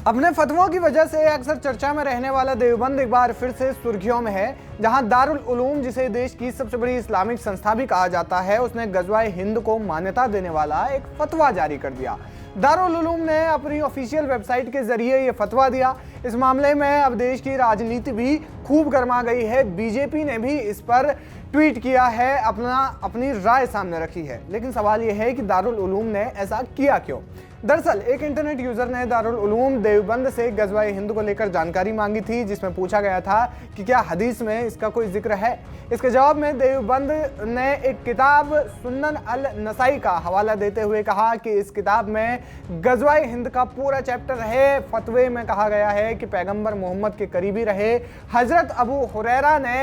अपने फतवों की वजह से अक्सर चर्चा में रहने वाला देवबंद एक बार फिर से सुर्खियों में है, जहां दारुल उलूम, जिसे देश की सबसे बड़ी इस्लामिक संस्था भी कहा जाता है, उसने गज़वाए हिंद को मान्यता देने वाला एक फतवा जारी कर दिया। दारुल उलूम ने अपनी ऑफिशियल वेबसाइट के जरिए ये फतवा दिया। इस मामले में अब देश की राजनीति भी खूब गर्मा गई है। बीजेपी ने भी इस पर ट्वीट किया है, अपनी राय सामने रखी है। लेकिन सवाल यह है कि दारुल उलूम ने ऐसा किया क्यों? दरअसल एक इंटरनेट यूजर ने दारुल उलूम देवबंद से गज़वाए हिंद को लेकर जानकारी मांगी थी, जिसमें पूछा गया था कि क्या हदीस में इसका कोई जिक्र है। इसके जवाब में देवबंद ने एक किताब सुन्नन अल नसाई का हवाला देते हुए कहा कि इस किताब में गज़वाए हिंद का पूरा चैप्टर है। फतवे में कहा गया है कि पैगंबर मोहम्मद के करीबी रहे हजरत अबू हुरैरा ने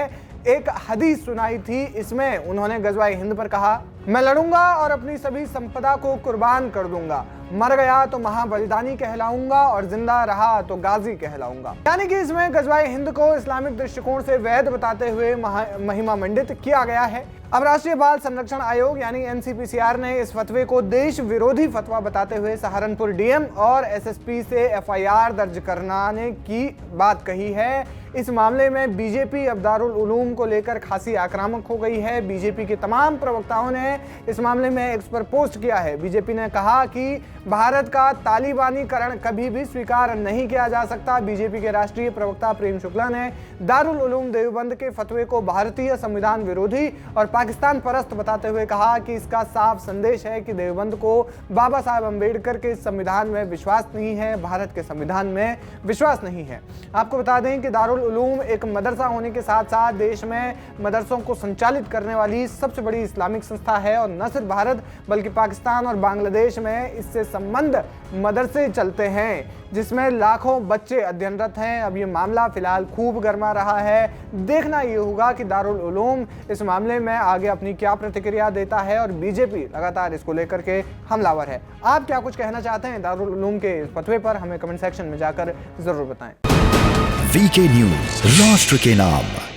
एक हदीस सुनाई थी। इसमें उन्होंने गज़वाए हिंद पर कहा, मैं लड़ूंगा और अपनी सभी संपदा को कुर्बान कर दूंगा, मर गया तो महाबलिदानी कहलाऊंगा और जिंदा रहा तो गाजी कहलाऊंगा। यानी कि इसमें गज़वाए हिंद को इस्लामिक दृष्टिकोण से वैध बताते हुए महिमा मंडित किया गया है। अब राष्ट्रीय बाल संरक्षण आयोग यानी एनसीपीसीआर ने इस फतवे को देश विरोधी फतवा बताते हुए सहारनपुर डीएम और एसएसपी से एफआईआर दर्ज कराने की बात कही है। इस मामले में बीजेपी अब दारुल उलूम को लेकर खासी आक्रामक हो गई है। बीजेपी के तमाम प्रवक्ताओं ने इस मामले में एक्स पर पोस्ट किया है। बीजेपी ने कहा कि भारत का तालिबानीकरण कभी भी स्वीकार नहीं किया जा सकता। बीजेपी के राष्ट्रीय प्रवक्ता प्रेम शुक्ला ने दारुल उलूम देवबंद के फतवे को भारतीय संविधान विरोधी और पाकिस्तान परस्त बताते हुए कहा कि इसका साफ संदेश है कि देवबंद को बाबा साहब अम्बेडकर के संविधान में विश्वास नहीं है, भारत के संविधान में विश्वास नहीं है। आपको बता दें कि दारुल उलूम एक मदरसा होने के साथ साथ देश में मदरसों को संचालित करने वाली सबसे बड़ी इस्लामिक संस्था है और न सिर्फ भारत बल्कि पाकिस्तान और बांग्लादेश में इससे संबंध मदरसे चलते हैं, जिसमें लाखों बच्चे अध्ययनरत हैं। अब ये मामला फिलहाल खूब गर्मा रहा है। देखना ये होगा कि दारुल उलूम इस मामले में आगे अपनी क्या प्रतिक्रिया देता है और बीजेपी लगातार इसको लेकर के हमलावर है। आप क्या कुछ कहना चाहते हैं दारुल उलूम के इस फतवे पर? हमें कमेंट सेक्शन में जाकर जरूर बताएं। वीके न्यूज, राष्ट्र के नाम।